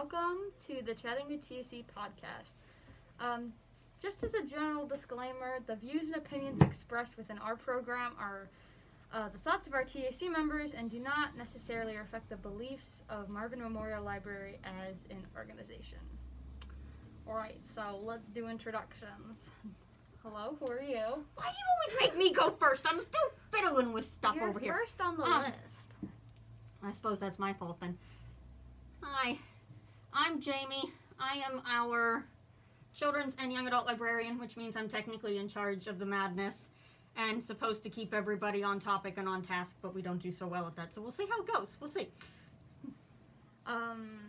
welcome to the Chatting with TAC podcast. Just as a general disclaimer, the views and opinions expressed within our program are the thoughts of our TAC members and do not necessarily reflect the beliefs of Marvin Memorial Library as an organization. Alright, so let's do introductions. Hello, who are you? Why do you always make me go first? I'm still fiddling with stuff You're over here. first on the list. I suppose that's my fault then. Hi, I'm Jamie. I am our children's and young adult librarian, which means I'm technically in charge of the madness and supposed to keep everybody on topic and on task, but we don't do so well at that, so we'll see how it goes. We'll see. I'm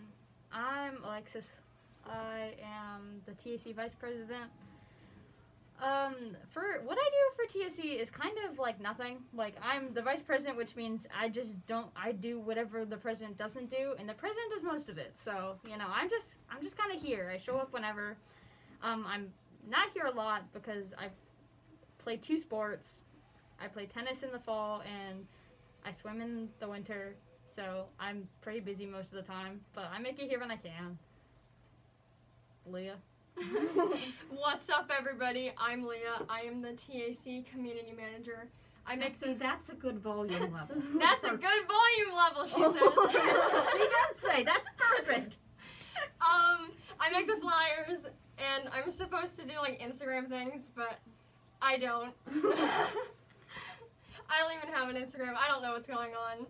Alexis. I am the TAC Vice President. For what I do for TAC is kind of like nothing. Like, I'm the Vice President, which means I do whatever the President doesn't do, and the President does most of it. So, you know, I'm just kind of here. I show up whenever. I'm not here a lot because I play 2 sports. I play tennis in the fall, and I swim in the winter. So, I'm pretty busy most of the time, but I make it here when I can. Leah. What's up, everybody? I'm Leah. I am the TAC Community Manager. That's a good volume level. That's a good volume level, she says. She does say, that's perfect. I make the flyers, and I'm supposed to do, like, Instagram things, but I don't. I don't even have an Instagram. I don't know what's going on.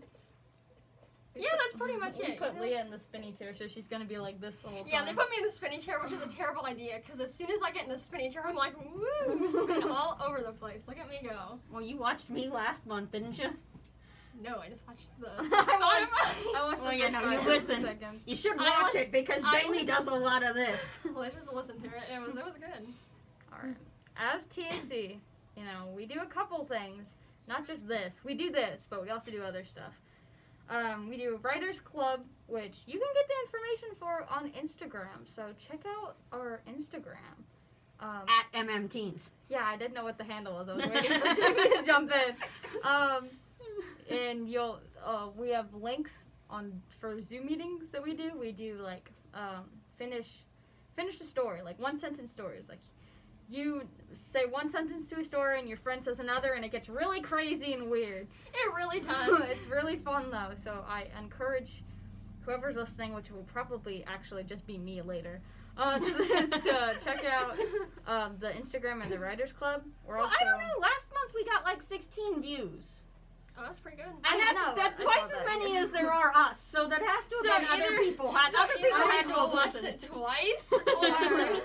Yeah, that's pretty much it. We put Leah in the spinny chair, so she's gonna be like this the whole time. Yeah, they put me in the spinny chair, which is a terrible idea, because as soon as I get in the spinny chair, I'm like, woo, spin all over the place. Look at me go. Well, you watched me last month, didn't you? No, I just watched the I watched Well, the you first know, 5 you listen. seconds. You should I watch was- it because I Jamie was- does a lot of this. Well, I just listened to it, and it was good. Alright. As TAC, you know, we do a couple things. Not just this. We do this, but we also do other stuff. We do a writers club, which you can get the information for on Instagram. So check out our Instagram. At MMTeens. Yeah, I didn't know what the handle was. I was waiting for Jamie to jump in. And we have links for Zoom meetings that we do. We do like finish the story, like 1-sentence stories. Like, you say 1 sentence to a story and your friend says another, and it gets really crazy and weird. It really does. It's really fun though, so I encourage whoever's listening, which will probably actually just be me later, to check out the Instagram and the Writers Club. Well, I don't know. Last month we got like 16 views. Oh, that's pretty good. And that's I twice saw as that. many as there are us, so that has to have been other people. Other people had to have watched listened. it twice, or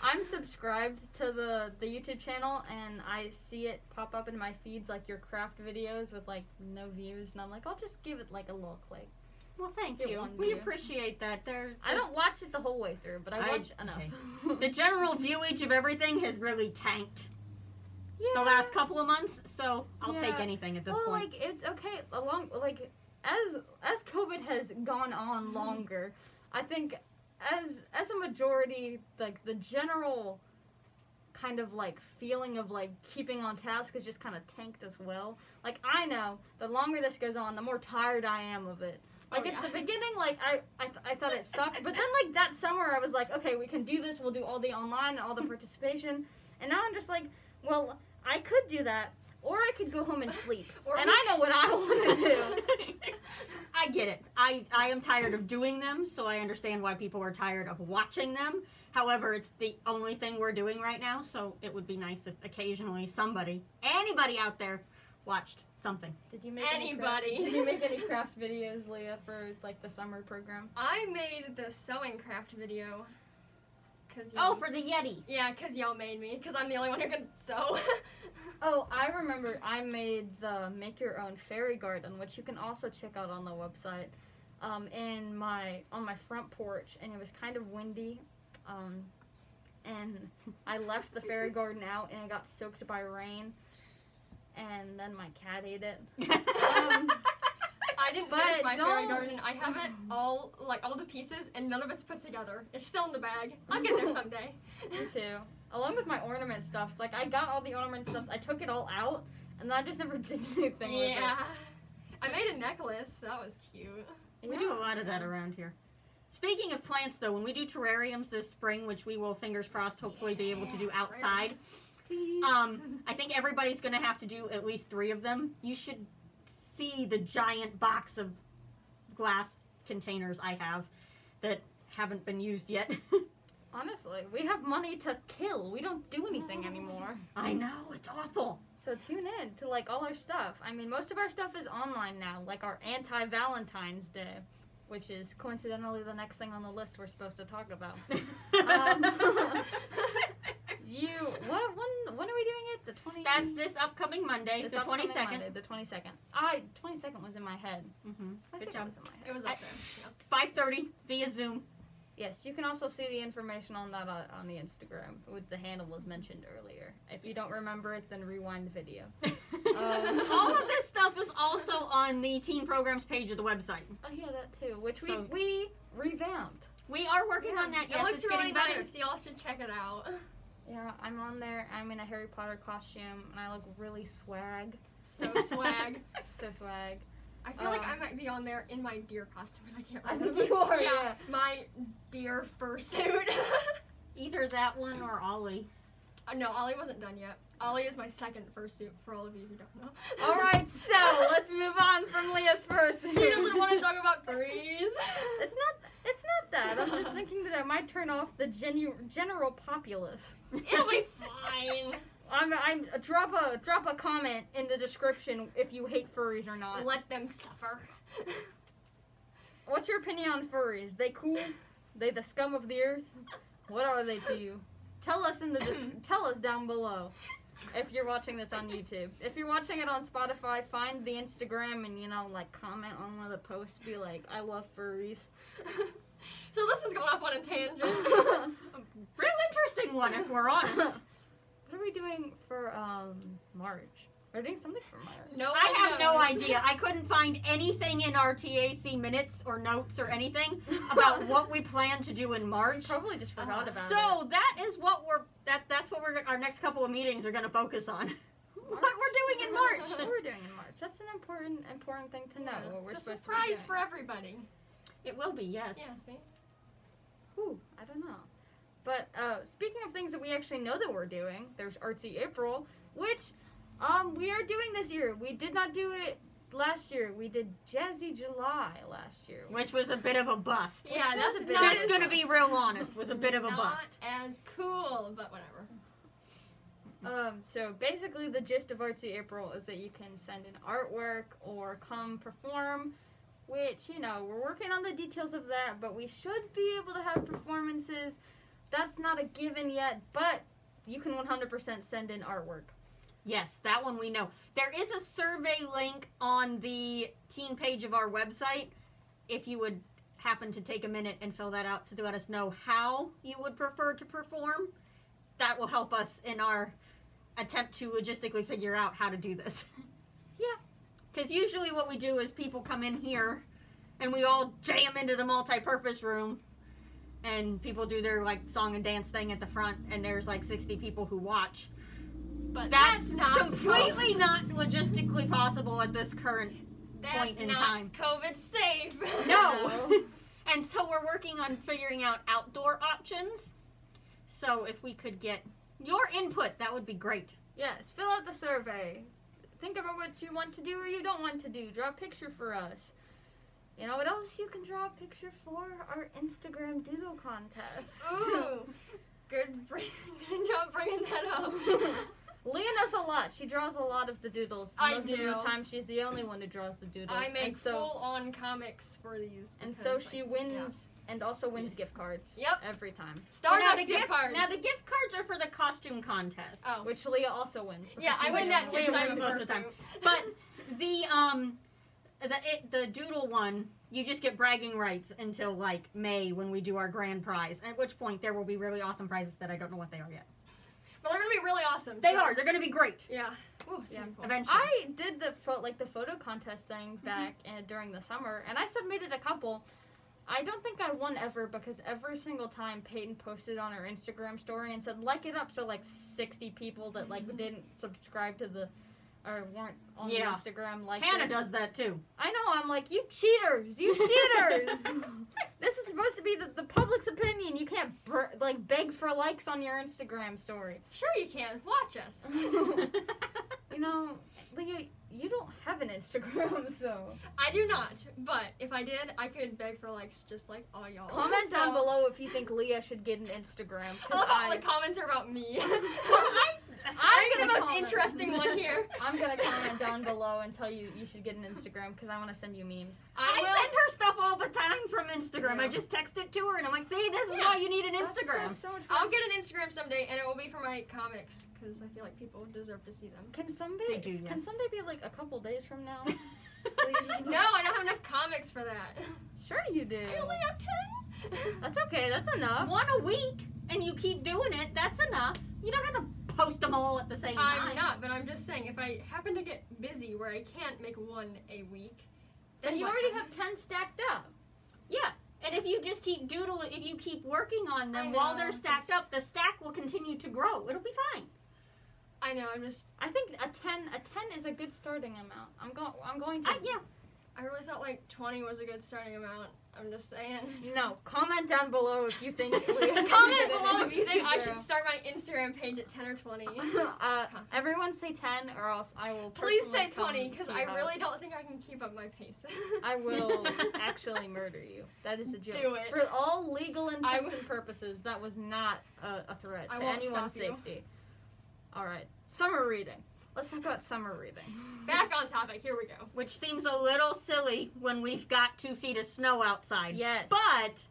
I'm subscribed to the YouTube channel, and I see it pop up in my feeds, like your craft videos with like no views, and I'm like, I'll just give it like a little click. Well, thank Get you. one We view. appreciate that. I don't watch it the whole way through, but I watch enough. okay. The general viewage of everything has really tanked Yeah. the last couple of months, so I'll take Yeah. anything at this Well, point. like, it's okay. As COVID has gone on longer, I think as a majority, like, the general kind of like feeling of like keeping on task is just kind of tanked as well. Like, I know the longer this goes on, the more tired I am of it. Like, at the beginning, like, I thought it sucked, but then, like, that summer I was like, okay, we can do this, we'll do all the online and all the participation, and now I'm just like, well, I could do that, or I could go home and sleep, and I know what I want to do. I get it. I am tired of doing them, so I understand why people are tired of watching them. However, it's the only thing we're doing right now, so it would be nice if occasionally anybody out there watched something. Did you make Anybody. Did you make any craft videos, Leah, for like the summer program? I made the sewing craft video. For the Yeti. Yeah, because y'all made me, because I'm the only one who can sew. Oh, I remember I made the Make Your Own Fairy Garden, which you can also check out on the website, on my front porch, and it was kind of windy, and I left the fairy garden out, and it got soaked by rain, and then my cat ate it. I didn't finish my fairy garden. I have it all the pieces, and none of it's put together. It's still in the bag. I'll get there someday. Me too. Along with my ornament stuff. Like, I got all the ornament stuff, I took it all out, and then I just never did anything with it. Yeah. I made a necklace. That was cute. We do a lot of that around here. Speaking of plants, though, when we do terrariums this spring, which we will, fingers crossed, hopefully be able to do outside, I think everybody's going to have to do at least 3 of them. You should see the giant box of glass containers I have that haven't been used yet. Honestly, we have money to kill. We don't do anything anymore. I know, it's awful. So tune in to, like, all our stuff. I mean, most of our stuff is online now, like our anti-Valentine's Day, which is coincidentally the next thing on the list we're supposed to talk about. When are we doing it? The 20th? That's this upcoming Monday, the 22nd. Monday, the 22nd. 22nd was in my head. Mm-hmm. Good job. Was in my head. It was up there. 5:30 via Zoom. Yes, you can also see the information on that on the Instagram. With the handle was mentioned earlier. If you don't remember it, then rewind the video. All of this stuff is also on the teen programs page of the website. Oh yeah, that too. Which we revamped. We are working on that. Yes, it looks it's getting really better. nice. Y'all should check it out. Yeah, I'm on there. I'm in a Harry Potter costume, and I look really swag. So swag. So swag. I feel like I might be on there in my deer costume, and I can't I remember. think you are, yeah. My deer fursuit. Either that one or Ollie. No, Ollie wasn't done yet. Ollie is my second fursuit, for all of you who don't know. Alright, so let's move on from Leah's fursuit. She doesn't want to talk about furries. It's not that. I'm just thinking that I might turn off the general populace. It'll be fine. I'm drop a comment in the description if you hate furries or not. Let them suffer. What's your opinion on furries? They cool? They the scum of the earth? What are they to you? Tell us tell us down below. If you're watching this on YouTube. If you're watching it on Spotify, find the Instagram and comment on one of the posts. Be like, I love furries. So this is going off on a tangent. Real interesting one, if we're honest. What are we doing for March? We're doing something for March. No, I have no idea. I couldn't find anything in our TAC minutes or notes or anything about what we plan to do in March. Probably just forgot about it. So that is what that's what our next couple of meetings are going to focus on. What we're doing in March. What we're doing in March. That's an important thing to know. What we're it's a supposed surprise to be doing. for everybody. It will be, yes. Yeah, see? Ooh, I don't know. But speaking of things that we actually know that we're doing, there's Artsy April, which we are doing this year. We did not do it last year. We did Jazzy July last year. Which was a bit of a bust. Yeah, that's just going to be real honest. Was a bit of a not bust. as cool, but whatever. So basically the gist of Artsy April is that you can send in artwork or come perform, which, we're working on the details of that, but we should be able to have performances. That's not a given yet, but you can 100% send in artwork. Yes, that one we know. There is a survey link on the teen page of our website. If you would happen to take a minute and fill that out to let us know how you would prefer to perform, that will help us in our attempt to logistically figure out how to do this. Yeah. Because usually what we do is people come in here and we all jam into the multi-purpose room and people do their song and dance thing at the front and there's 60 people who watch. But that's not completely not logistically possible at this current point in time. COVID safe. No. And so we're working on figuring out outdoor options. So if we could get your input, that would be great. Yes, fill out the survey. Think about what you want to do or you don't want to do. Draw a picture for us. You know what else you can draw a picture for? Our Instagram doodle contest. Ooh. Good job bringing that up. Leah knows a lot. She draws a lot of the doodles. Most of the time, she's the only one who draws the doodles. I make full-on comics for these. And so she wins, and also wins gift cards. Yep. Every time. Starbucks gift cards. Now, the gift cards are for the costume contest. Oh. Which Leah also wins. Yeah, I win that too. Leah wins most of the time. But the doodle one, you just get bragging rights until, May when we do our grand prize. At which point, there will be really awesome prizes that I don't know what they are yet. But they're going to be really awesome. They are. They're going to be great. Yeah. Ooh, it's gonna be cool. Eventually. I did the photo contest thing back during the summer, and I submitted a couple. I don't think I won ever because every single time Peyton posted on her Instagram story and said, like it up, so 60 people that didn't subscribe to the or weren't on Yeah. Instagram like Hannah it. does that too. I know, I'm like, you cheaters! You cheaters! This is supposed to be the public's opinion. You can't, beg for likes on your Instagram story. Sure you can. Watch us. You know, Leah, you don't have an Instagram, so... I do not, but if I did, I could beg for likes just like all y'all. Comment down below if you think Leah should get an Instagram. I love how all the comments are about me. I'm the gonna most comment. interesting one here. I'm gonna comment down below and tell you should get an Instagram because I want to send you memes. I send her stuff all the time from Instagram. Yeah. I just text it to her and I'm like, see, this is Yeah. why you need an That's Instagram. just so much fun. I'll get an Instagram someday, and it will be for my comics because I feel like people deserve to see them. Can someday They do, can yes. someday be like a couple days from now? No, I don't have enough comics for that. Sure you do. I only have 10. That's okay. That's enough. One a week and you keep doing it, that's enough. You don't have to post them all at the same time. I'm not, but I'm just saying, if I happen to get busy where I can't make one a week, Then you what? already have 10 stacked up. Yeah. And if you just keep if you keep working on them I while know, they're stacked up, the stack will continue to grow. It'll be fine. I know, I'm just, I think a 10 is a good starting amount. I'm going to. Yeah. I really thought like 20 was a good starting amount. I'm just saying. No, comment down below if you think. Comment below if you think I should start my Instagram page at 10 or 20. Everyone say 10 or else I will. Please personally say 20 come because to I your really house. don't think I can keep up my pace. I will actually murder you. That is a joke. Do it. For all legal I intents w- and purposes, that was not a threat I to won't anyone's stop you. safety. All right, summer reading. Let's talk about summer reading. Back on topic, here we go. Which seems a little silly when we've got 2 feet of snow outside. Yes. But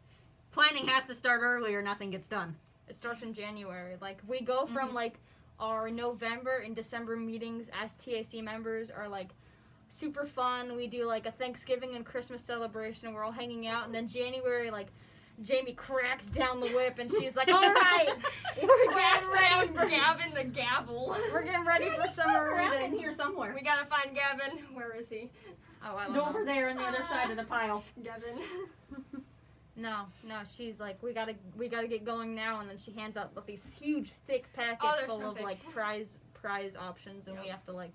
planning has to start earlier, nothing gets done. It starts in January. Like, we go from, like, our November and December meetings as TAC members are, like, super fun. We do, like, a Thanksgiving and Christmas celebration, and we're all hanging out. And then January, like, Jamie cracks down the whip, and she's like, all right, we're getting ready for Gavin the gavel. We're getting ready for summer Around in reading. here somewhere. We gotta find Gavin. Where is he? Oh, I don't know. Over there on the other side of the pile. Gavin. No, she's like, we gotta get going now, and then she hands out these huge, thick packets Oh, they're full so of thick. like prize options, and we have to like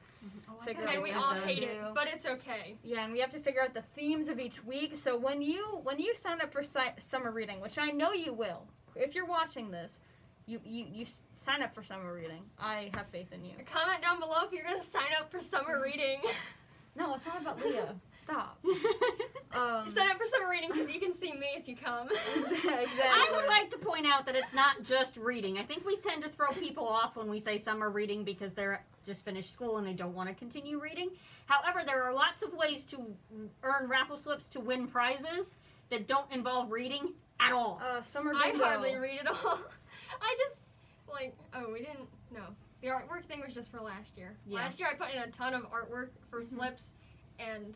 figure out And we what all to hate do. it, but it's okay. Yeah, and we have to figure out the themes of each week. So when you sign up for summer reading, which I know you will, if you're watching this, you sign up for summer reading. I have faith in you. Comment down below if you're gonna sign up for summer reading. No, it's not about Leah. Stop. Sign up for summer reading because you can see me if you come. Exactly. I would like to point out that it's not just reading. I think we tend to throw people off when we say summer reading because they're just finished school and they don't want to continue reading. However, there are lots of ways to earn raffle slips to win prizes that don't involve reading at all. Summer I bingo. hardly read at all. I just, we didn't, no. The artwork thing was just for last year. Yeah. Last year I put in a ton of artwork for slips, and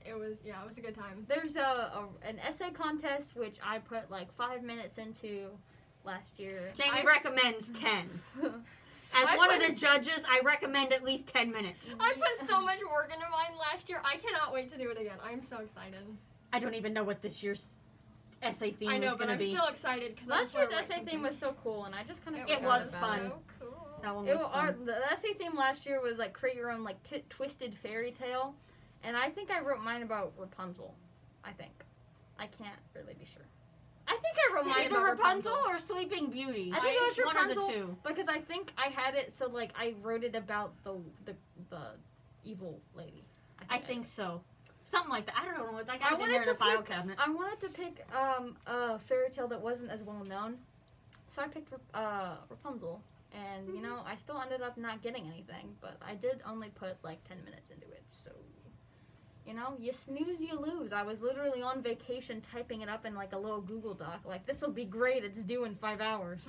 it was a good time. There's an essay contest which I put like 5 minutes into last year. Jamie recommends 10. As one of the judges, I recommend at least 10 minutes. I put so much work into mine last year. I cannot wait to do it again. I'm so excited. I don't even know what this year's essay theme I know, is but going to I'm be. still excited because Last year's essay theme was so cool, and I just kind of It was fun. So cool. That one was fun. The essay theme last year was like create your own like twisted fairy tale, and I think I wrote mine about Rapunzel. I think. I can't really be sure. I think I wrote mine Either about Rapunzel or Sleeping Beauty. I think it was One Rapunzel of the two. because I think I had it so like I wrote it about the evil lady. I think so. Something like that. I don't know. Like, I I got it in there in a file cabinet. I wanted to pick a fairy tale that wasn't as well known, so I picked Rapunzel. And, you know, I still ended up not getting anything, but I did only put, like, 10 minutes into it, so, you know, you snooze, you lose. I was literally on vacation typing it up in, like, a little Google Doc, like, this will be great, it's due in 5 hours.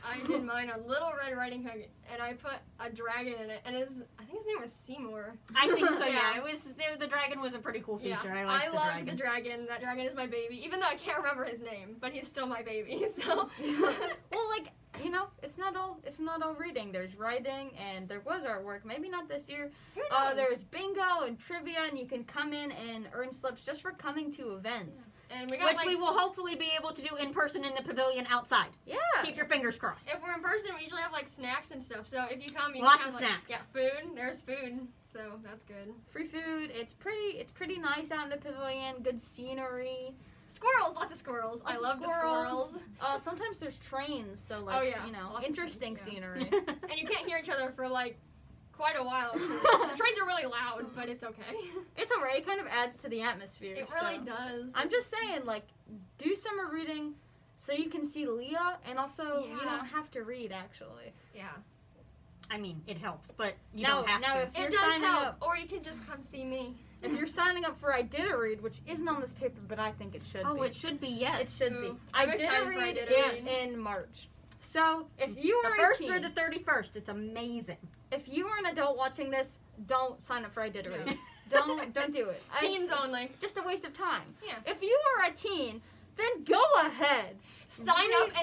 I did mine on Little Red Riding Hood, and I put a dragon in it, and I think his name was Seymour. I think so, yeah. Yeah. It was the dragon was a pretty cool feature. Yeah, I liked the love dragon. the dragon. That dragon is my baby, even though I can't remember his name, but he's still my baby, so. Well, like, you know, it's not all reading. There's writing, and there was artwork. Maybe not this year. Who knows? There's bingo and trivia, and you can come in and earn slips just for coming to events. And we got Which we will hopefully be able to do in person in the pavilion outside. Yeah. Keep your fingers crossed. If we're in person, we usually have like snacks and stuff. So if you come, you Lots can of have, like, snacks. Yeah, food. There's food, so that's good. Free food. It's pretty nice out in the pavilion. Good scenery. Squirrels, lots of squirrels. I love the squirrels. Sometimes there's trains, so like, Oh, yeah. you know, Lots of interesting trains, yeah. scenery. And you can't hear each other for like quite a while. 'Cause the trains are really loud, but it's okay. It's alright. It kind of adds to the atmosphere. It really so. does. I'm just saying, like, do summer reading so you can see Leah, and also you Yeah. don't have to read, actually. Yeah. I mean, it helps, but you Now- don't have now to. if- You're It does signing help. up. Or you can just come see me. If you're signing up for I Did a Read, which isn't on this paper, but I think it should Oh, be. it should be, yes. It should be. So, I I'm Did a excited for I Read Did a is Read. in March. So, if you The are 1st a teen, through the 31st. It's amazing. if you are an adult watching this, don't sign up for I Did a Read. Don't do it. Teens It's only. just a waste of time. Yeah. If you are a teen, then go ahead. Sign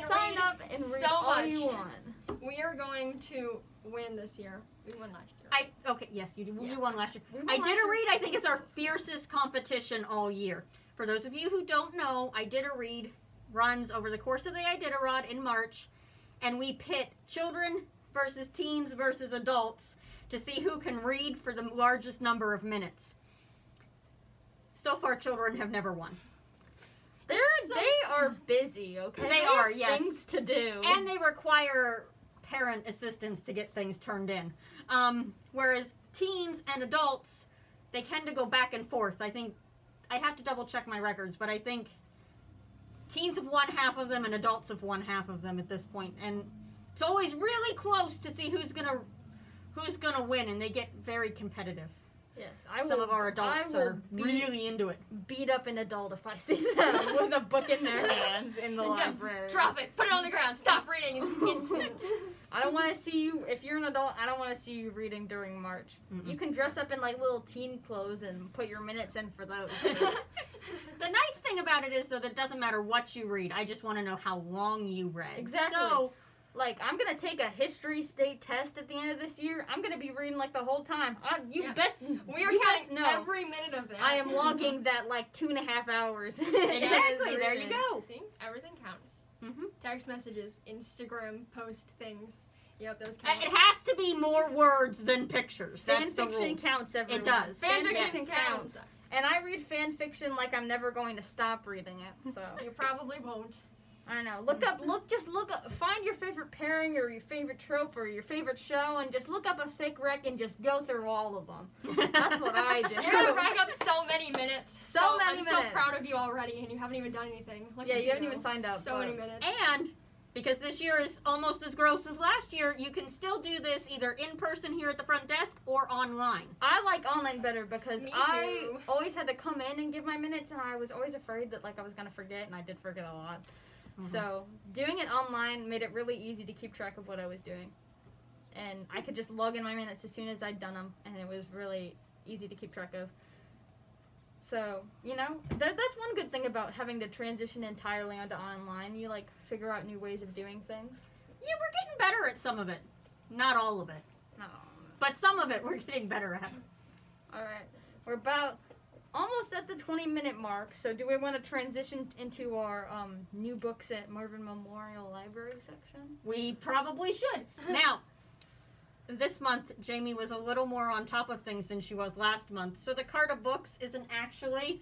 Sign up and read so all much. you want. We are going to win this year. We won last year. Okay, yes, you did. Yeah. You won last year. We won I last Did a year. Read, I think, is our fiercest competition all year. For those of you who don't know, I Did a Read runs over the course of the Iditarod in March, and we pit children versus teens versus adults to see who can read for the largest number of minutes. So far, children have never won. They so are busy, okay? They have are, yes. Things to do. And they require parent assistance to get things turned in. Whereas teens and adults, they tend to go back and forth. I think, I'd have to double check my records, but I think teens have won half of them and adults have won half of them at this point. And it's always really close to see who's gonna win, and they get very competitive. yes, Some of our adults are really into it. beat up an adult if I see them with a book in their hands in the And library. Drop it. Put it on the ground. Stop reading in this instant. I don't want to see you, if you're an adult, I don't want to see you reading during March. Mm-mm. You can dress up in like little teen clothes and put your minutes in for those. The nice thing about it is, though, that it doesn't matter what you read. I just want to know how long you read. Exactly. So, Like, I'm going to take a history state test at the end of this year. I'm going to be reading like the whole time. We are you best counting know. every minute of that. I am logging that like 2.5 hours. Exactly, there you Reading. go. See? Everything counts. Mm-hmm. Text messages, Instagram post things. Yep, those count. It has to be more words than pictures. That's Fan the rule. fiction counts, everyone. It does. Fan Fan fiction fiction counts. And I read fan fiction like I'm never going to stop reading it. So You probably won't. I don't know. Look up. Find your favorite pairing or your favorite trope or your favorite show, and just look up a fic rec and just go through all of them. That's what I do. You're gonna rack up so many minutes. So many I'm minutes. so proud of you already, and you haven't even done anything. Look Yeah, at you haven't even go. signed up. So but- many minutes. And because this year is almost as gross as last year, you can still do this either in person here at the front desk or online. I like online better because Me I too. always had to come in and give my minutes, and I was always afraid that like I was gonna forget, and I did forget a lot. So doing it online made it really easy to keep track of what I was doing, and I could just log in my minutes as soon as I'd done them, and it was really easy to keep track of. So that's one good thing about having to transition entirely onto online. You like figure out new ways of doing things. Yeah, we're getting better at some of it. Not all of it. Oh. But some of it we're getting better at. All right, we're about almost at the 20-minute mark. So do we want to transition into our new books at Marvin Memorial Library section? We probably should. Now, this month, Jamie was a little more on top of things than she was last month. So the cart of books isn't actually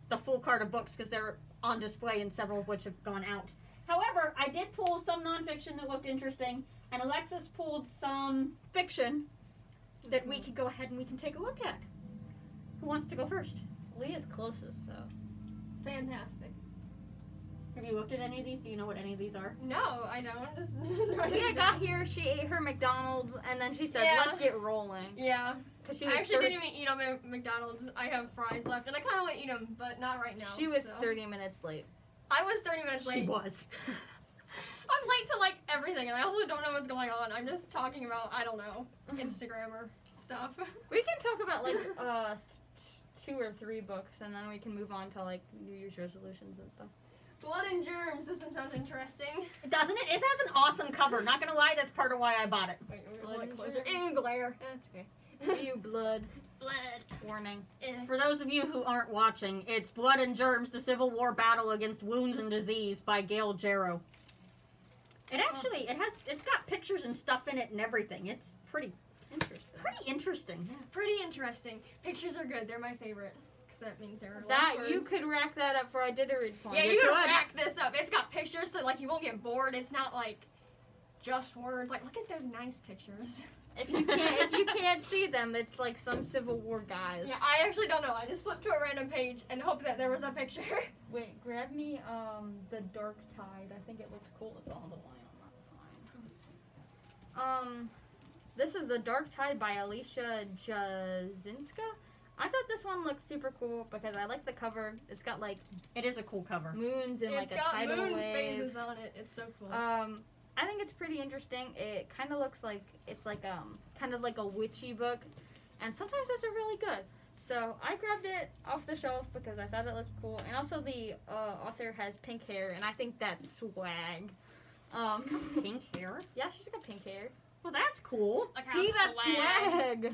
the full cart of books because they're on display and several of which have gone out. However, I did pull some nonfiction that looked interesting, and Alexis pulled some fiction that we could go ahead and we can take a look at. Who wants to go first? Leah's closest, so. Fantastic. Have you looked at any of these? Do you know what any of these are? No, I don't. Just Leah got here, she ate her McDonald's, and then she said, Yeah. let's get rolling. Yeah. 'Cause she I was actually didn't even eat them at McDonald's. I have fries left, and I kind of want to eat them, but not right now. She was so. 30 minutes late. I was 30 minutes late. She was. I'm late to like everything, and I also don't know what's going on. I'm just talking about, I don't know, Instagram or stuff. We can talk about like 2 or 3 books, and then we can move on to like New Year's resolutions and stuff. Blood and germs. This one sounds interesting. Doesn't it? It has an awesome cover. Not gonna lie, that's part of why I bought it. Wait, we're Blood a and little closer. germs. Ew, glare. That's okay. You blood. Blood. Warning. For those of you who aren't watching, it's Blood and Germs, the Civil War Battle Against Wounds and Disease by Gail Jarrow. It actually, it's got pictures and stuff in it and everything. It's pretty interesting. Yeah. Pretty interesting. Pictures are good. They're my favorite. Because that means there are That less you words. could rack that up for Iditarod point. Yeah, You you can could. rack this up. It's got pictures so like you won't get bored. It's not like just words. Like look at those nice pictures. If you can't see them, it's like some Civil War guys. Yeah, I actually don't know. I just flipped to a random page and hoped that there was a picture. Wait, grab me the Dark Tide. I think it looked cool. It's all the way on that side. This is the Dark Tide by Alicia Jazinska. I thought this one looked super cool because I like the cover. It's got like It is a cool cover. moons and It's like a got tidal moon wave. phases on it. It's so cool. I think it's pretty interesting. It kind of looks like it's like kind of like a witchy book, and sometimes those are really good. So I grabbed it off the shelf because I thought it looked cool, and also the author has pink hair, and I think that's swag. Pink hair? Yeah, she's got pink hair. Well, that's cool. Like how See, that's swag.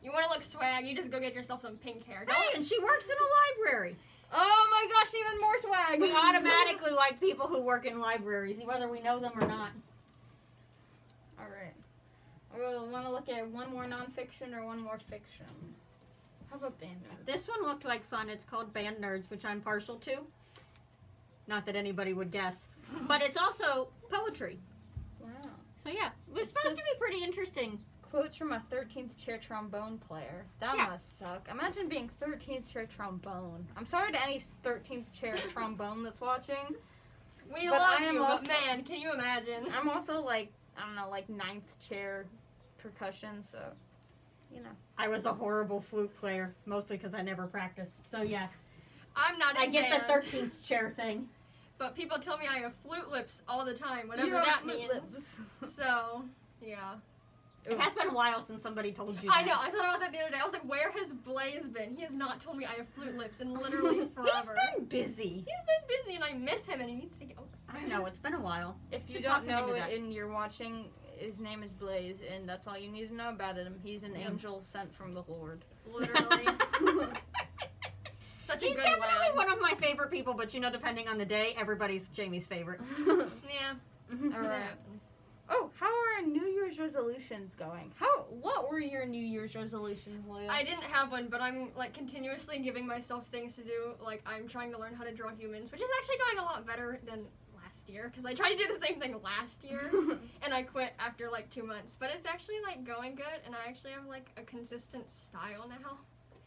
You want to look swag? You just go get yourself some pink hair. Hey, and she works in a library. Oh my gosh, even more swag. We automatically like people who work in libraries, whether we know them or not. All right. We'll want to look at one more nonfiction or one more fiction. How about band nerds? This one looked like fun. It's called Band Nerds, which I'm partial to. Not that anybody would guess. But it's also poetry. Wow. So yeah, it was It supposed to says- be pretty interesting. Quotes from a 13th chair trombone player. That Yeah. must suck. Imagine being 13th chair trombone. I'm sorry to any 13th chair trombone that's watching. We But love I am you, also- but man, can you imagine? I'm also like, I don't know, like 9th chair percussion, so, you know. I was a horrible flute player, mostly because I never practiced. So yeah, I'm not in I get band, the 13th chair thing. but people tell me I have flute lips all the time, whatever You have that flute means. lips. So, yeah. It has been a while since somebody told you I that. know, I thought about that the other day. I was like, where has Blaze been? He has not told me I have flute lips in literally forever. He's been busy. He's been busy and I miss him and he needs to get I know, it's been a while. If you Should don't talk him know into it that. and you're watching, his name is Blaze, and that's all you need to know about him. He's an Yeah. angel sent from the Lord. literally. Such a He's good definitely lad. one of my favorite people, but you know, depending on the day, everybody's Jamie's favorite. Yeah. All that right. happens. Oh, how are New Year's resolutions going? What were your New Year's resolutions, Leah? I didn't have one, but I'm like continuously giving myself things to do. Like I'm trying to learn how to draw humans, which is actually going a lot better than last year because I tried to do the same thing last year and I quit after like 2 months. But it's actually like going good, and I actually have like a consistent style now.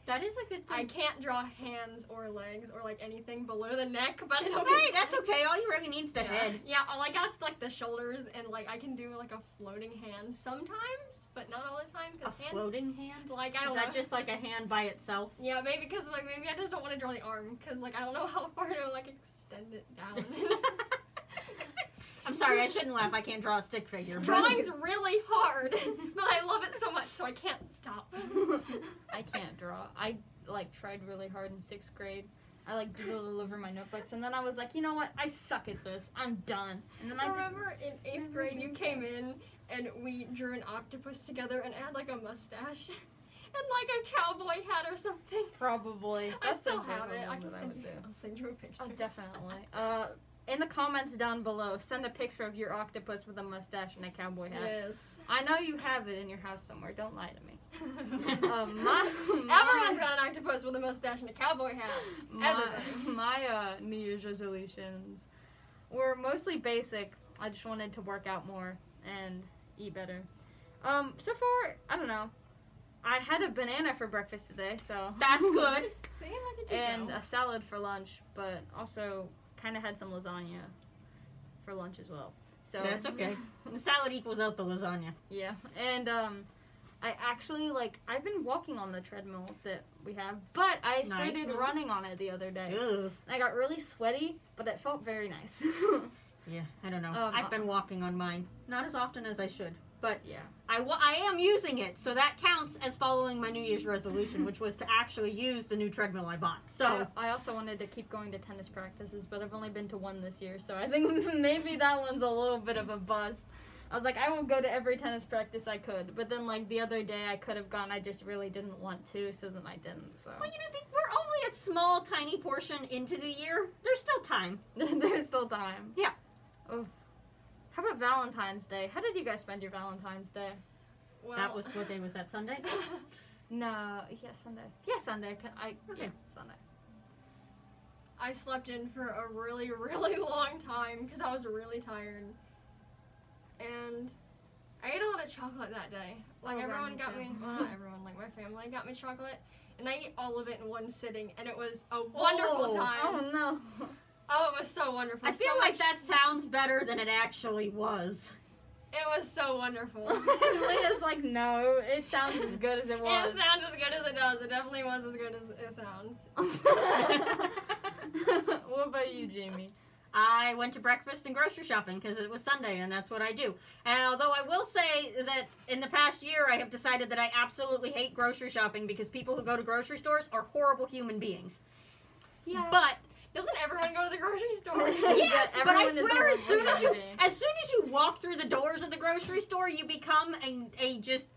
That is a good thing. I can't draw hands or legs or like anything below the neck, but it'll be Hey, that's okay. All you really need's the head. Yeah, all I got's like the shoulders, and like I can do like a floating hand sometimes, but not all the time. A Cause hands, floating hand? like I Is don't know. that just like a hand by itself? Yeah, maybe because like maybe I just don't want to draw the arm because like I don't know how far to like extend it down. I'm sorry, I shouldn't laugh. I can't draw a stick figure. but- Drawing's really hard, but I love it so much, so I can't stop. I can't draw. I like tried really hard in 6th grade. I like doodled all over my notebooks, and then I was like, you know what? I suck at this. I'm done. And then I I did. remember in 8th grade you came in and we drew an octopus together and had like a mustache and like a cowboy hat or something. Probably. I That's still the have it. general I one can that I send would you. do. I'll send you a picture. Oh, definitely. In the comments down below, send a picture of your octopus with a mustache and a cowboy hat. Yes. I know you have it in your house somewhere. Don't lie to me. Everyone's got an octopus with a mustache and a cowboy hat. Everybody. My New Year's resolutions were mostly basic. I just wanted to work out more and eat better. So far, I don't know. I had a banana for breakfast today, so That's good. See, look at you and go. a salad for lunch, but also kind of had some lasagna for lunch as well. So That's okay. The salad equals out the lasagna. Yeah, and I actually I've been walking on the treadmill that we have, but I started Nice. running on it the other day. Ugh. I got really sweaty, but it felt very nice. Yeah, I don't know. Um, I've been walking on mine. Not as often as I should. But Yeah. I am using it, so that counts as following my New Year's resolution, which was to actually use the new treadmill I bought. So I also wanted to keep going to tennis practices, but I've only been to one this year, so I think maybe that one's a little bit of a bust. I was like, I won't go to every tennis practice I could, but then like the other day I could have gone, I just really didn't want to, so then I didn't. So well, we're only a small, tiny portion into the year. There's still time. there's still time. Yeah. Oh, how about Valentine's Day? How did you guys spend your Valentine's Day? Well, That was what day was that? Sunday? No, yeah, Sunday. Yeah, Sunday. Okay. Yeah, Sunday. I slept in for a really, really long time because I was really tired. And I ate a lot of chocolate that day. Like, Oh, everyone me got too. me, well, not everyone, like, my family got me chocolate. And I ate all of it in one sitting, and it was a wonderful time. Oh no. Oh, it was so wonderful. I feel so like much- that sounds better than it actually was. It was so wonderful. Leah's like, no, it sounds as good as it was. It sounds as good as it does. It definitely was as good as it sounds. What about you, Jamie? I went to breakfast and grocery shopping because it was Sunday, and that's what I do. And although I will say that in the past year, I have decided that I absolutely hate grocery shopping because people who go to grocery stores are horrible human beings. Yeah. But Doesn't everyone go to the grocery store? yes, but I everyone is swear, a as soon as human you walk through the doors of the grocery store, you become a just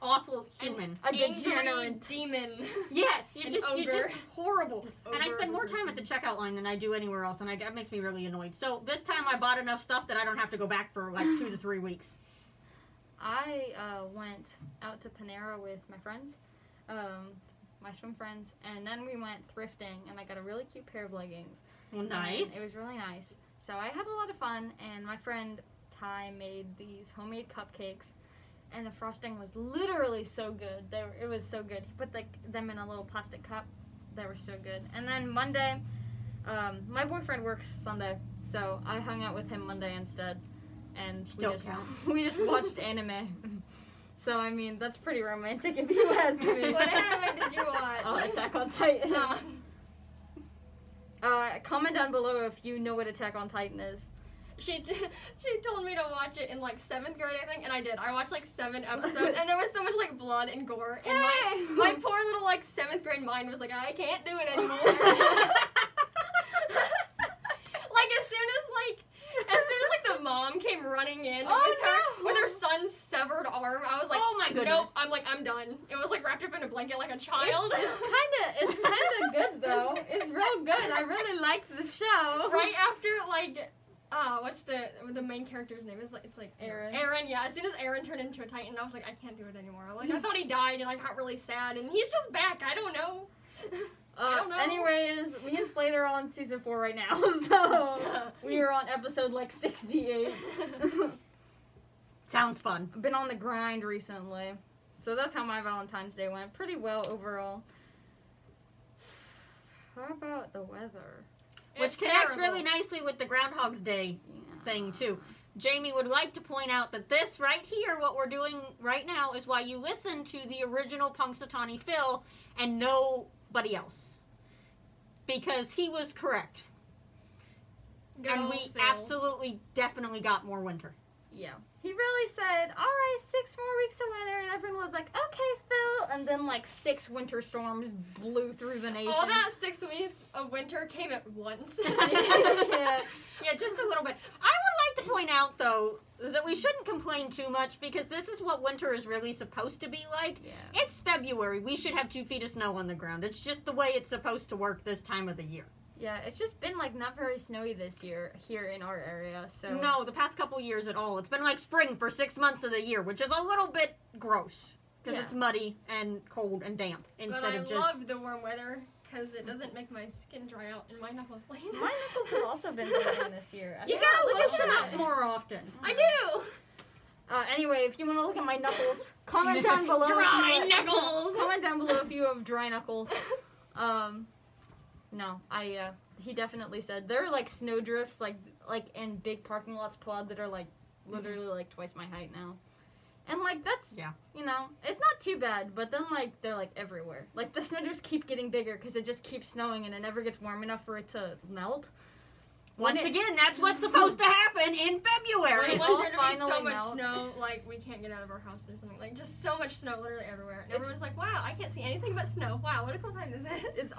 awful human. A Angry degenerate. demon. Yes, you're An just ogre. horrible. An And I ogre spend of a more time at the person. checkout line than I do anywhere else, and that makes me really annoyed. So this time I bought enough stuff that I don't have to go back for like 2 to 3 weeks. I went out to Panera with my friends, my swim friends, and then we went thrifting, and I got a really cute pair of leggings. Well, And nice. it was really nice. So I had a lot of fun, and my friend Ty made these homemade cupcakes, and the frosting was literally so good. It was so good. He put them in a little plastic cup. They were so good. And then Monday, my boyfriend works Sunday, so I hung out with him Monday instead, and Still counts. we just watched anime. So I mean, that's pretty romantic if you ask me. What anime did you watch? Oh, Attack on Titan. Nah. Comment down below if you know what Attack on Titan is. She told me to watch it in like 7th grade, I think, and I did. I watched like 7 episodes, and there was so much like blood and gore, and Hey! my poor little like 7th grade mind was like, I can't do it anymore. Like as soon as the mom came running in with her son's severed arm, I was like, Oh my goodness. nope. I'm done. It was like wrapped up in a blanket like a child. It's kind of good though. It's real good. I really liked the show. Right after like what's the main character's name? It's like Aaron. Aaron, yeah. As soon as Aaron turned into a Titan, I was like, I can't do it anymore. Like I thought he died, and I got really sad, and he's just back. I don't know. I don't know. Anyways, me and Slater are on season 4 right now, so we are on episode like 68. Sounds fun. I've been on the grind recently, so that's how my Valentine's Day went. Pretty well overall. How about the weather? Which It's connects terrible. really nicely with the Groundhog's Day Yeah. thing, too. Jamie would like to point out that this right here, what we're doing right now, is why you listen to the original Punxsutawney Phil and nobody else. Because he was correct. Good And old we Phil. absolutely, definitely got more winter. Yeah. He really said, all right, 6 more weeks of winter, and everyone was like, okay, Phil. And then, like, 6 winter storms blew through the nation. All that 6 weeks of winter came at once. Yeah. Yeah, just a little bit. I would like to point out, though, that we shouldn't complain too much because this is what winter is really supposed to be like. Yeah. It's February. We should have 2 feet of snow on the ground. It's just the way it's supposed to work this time of the year. Yeah, it's just been, like, not very snowy this year here in our area, so... No, the past couple years at all. It's been like spring for 6 months of the year, which is a little bit gross because Yeah. it's muddy and cold and damp instead But I of just. love the warm weather because it doesn't make my skin dry out and my knuckles bleed. My knuckles have also been bleeding this year. You Yeah, gotta a little look them bit. up more often. I do. Anyway, if you want to look at my knuckles, comment down below. Dry if you- knuckles. Comment down below if you have dry knuckles. No, he definitely said there are like snow drifts, like in big parking lots plowed that are like literally like twice my height now, and like that's Yeah. you know, it's not too bad, but then like they're like everywhere. Like the snow drifts keep getting bigger because it just keeps snowing and it never gets warm enough for it to melt. Once again, that's what's supposed to happen in February. We It want all there to be finally so much melts. snow, like we can't get out of our house or something. Like just so much snow, literally everywhere. And everyone's like, "Wow, I can't see anything but snow. Wow, what a cool time this is." It's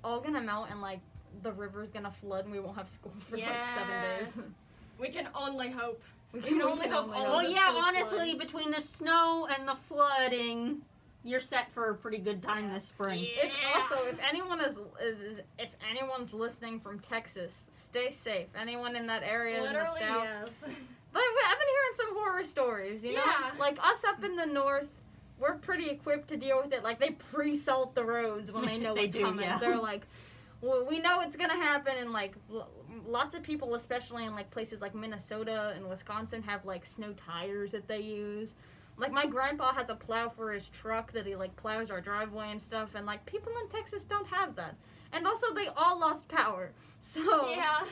all gonna melt and like the river's gonna flood and we won't have school for like 7 days. We can only hope. We can only hope all Well, of yeah, schools honestly, flood. between the snow and the flooding, you're set for a pretty good time this spring. Yeah. If anyone if anyone's listening from Texas, stay safe. Anyone in that area in the Literally, south. yes. But I've been hearing some horror stories, you know? Yeah. Like us up in the north, we're pretty equipped to deal with it. Like they pre-salt the roads when they know They what's do, coming. yeah. They're like, well, we know it's gonna happen, and like lots of people, especially in like places like Minnesota and Wisconsin, have like snow tires that they use. Like my grandpa has a plow for his truck that he like plows our driveway and stuff, and like people in Texas don't have that. And also they all lost power. So Yeah.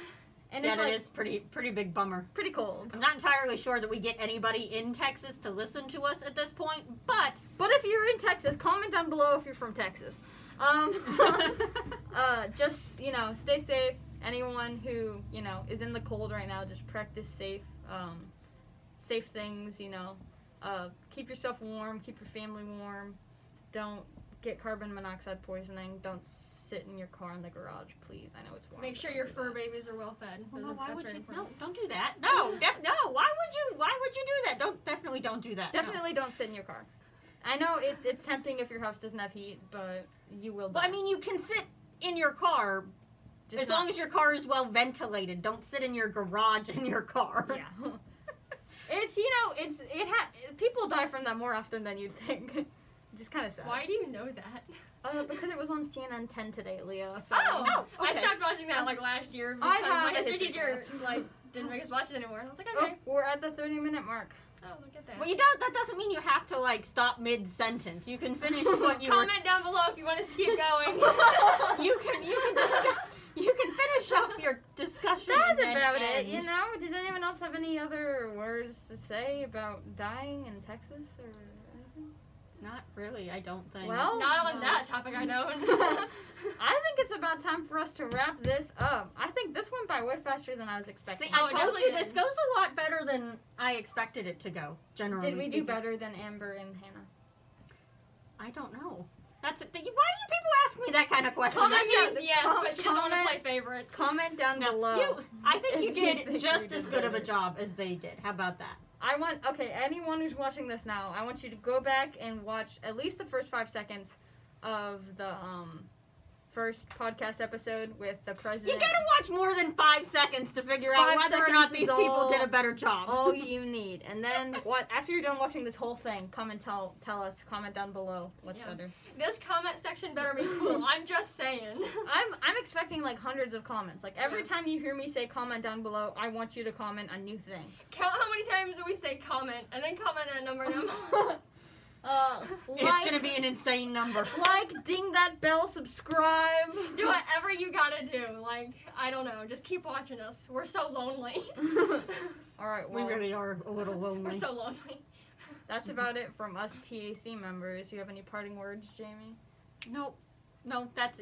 and Yeah, it's that like is pretty big bummer. pretty cold. I'm not entirely sure that we get anybody in Texas to listen to us at this point, but But if you're in Texas, comment down below if you're from Texas. Just, you know, stay safe. Anyone who, you know, is in the cold right now, just practice safe things, you know. Keep yourself warm, keep your family warm. Don't get carbon monoxide poisoning. Don't sit in your car in the garage, please. I know it's warm. Make sure but your don't do fur that. babies are well fed. well, no, That's why would very you? important. No, don't do that. No, no. Why would you do that? Definitely don't do that. no. Definitely don't sit in your car. I know it's tempting if your house doesn't have heat, but you will die. Well, I mean, you can sit in your car Just as not- long as your car is well ventilated. Don't sit in your garage in your car. Yeah. It's, you know, people die from that more often than you'd think. Just kind of sad. Why do you know that? Because it was on CNN 10 today, Leah. So. Oh, I okay. stopped watching that like last year I because have my a history history teacher class. like didn't make us watch it anymore, and I was like, Oh, okay. we're at the 30-minute mark. Oh, look at that. Well, that doesn't mean you have to like stop mid sentence. You can finish what you were. Comment down below if you want us to keep going. You can finish up your discussion. That was and then about end. it, you know? Does anyone else have any other words to say about dying in Texas or anything? Not really, I don't think. Well, Not on that topic, I know. I think it's about time for us to wrap this up. I think this went by way faster than I was expecting. See, Oh, I it told you definitely this did. goes a lot better than I expected it to go, generally Did we do speaking. better than Amber and Hannah? I don't know. Why do you people ask me that kind of question? She Comment means down- yes, but she doesn't want to comment- play favorites. Comment down No, below. I think you If you did think just we as did good of a better. job as they did. How about that? Anyone who's watching this now, I want you to go back and watch at least the first 5 seconds of the first podcast episode with the You president. gotta watch more than 5 seconds to figure out 5 whether or seconds not is these people all- did a better job. All you need. And then after you're done watching this whole thing, come and tell us, comment down below what's Yeah. better. This comment section better be full. I'm just saying. I'm expecting like hundreds of comments. Like every Yeah. time you hear me say comment down below, I want you to comment a new thing. Count how many times do we say comment, and then comment that number down below. It's gonna be an insane number. like, ding that bell, subscribe. Do whatever you gotta do. Like, I don't know. Just keep watching us. We're so lonely. All right, We well, really are a little We're lonely. so lonely. that's about it from us TAC members. You have any parting words, Jamie? No,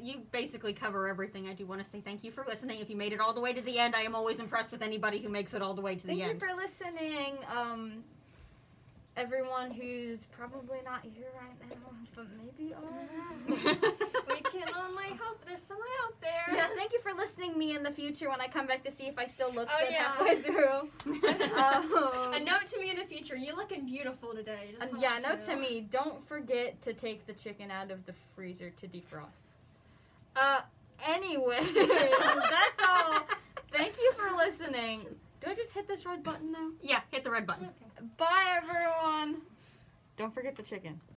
you basically cover everything. I do want to say thank you for listening. If you made it all the way to the end, I am always impressed with anybody who makes it all the way to the Thank end. you for listening. Everyone who's probably not here right now, but maybe are. We can only hope there's someone out there. Yeah, thank you for listening me in the future when I come back to see if I still look Oh, good yeah. halfway through. A note to me in the future. You're looking beautiful today. Just Yeah, want note you to me, don't forget to take the chicken out of the freezer to defrost. Anyway, that's all. Thank you for listening. Do I just hit this red button now? Yeah, hit the red button. Okay. Bye, everyone. Don't forget the chicken.